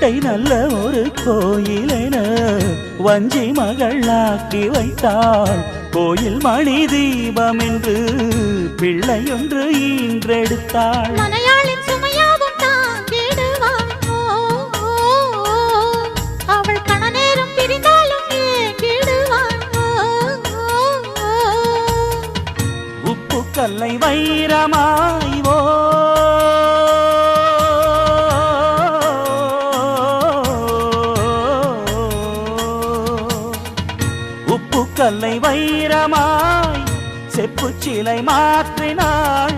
வீட்டை நல்ல ஒரு கோயிலென வஞ்சி மகளாக்கி வைத்தாள். கோயில் மணி தீபம் என்று பிள்ளையொன்று ஈன்றெடுத்தாள். மலையாளின் சுமையாவும் தாங்கிடுவாள். அவள் கணநேரம் பிரிந்தாலும் ஏங்கிடுவாள். உப்பு கல்லை வைரமாய் உப்பு கல்லை வைரமாய் செப்பு சிலை மாற்றினாள்.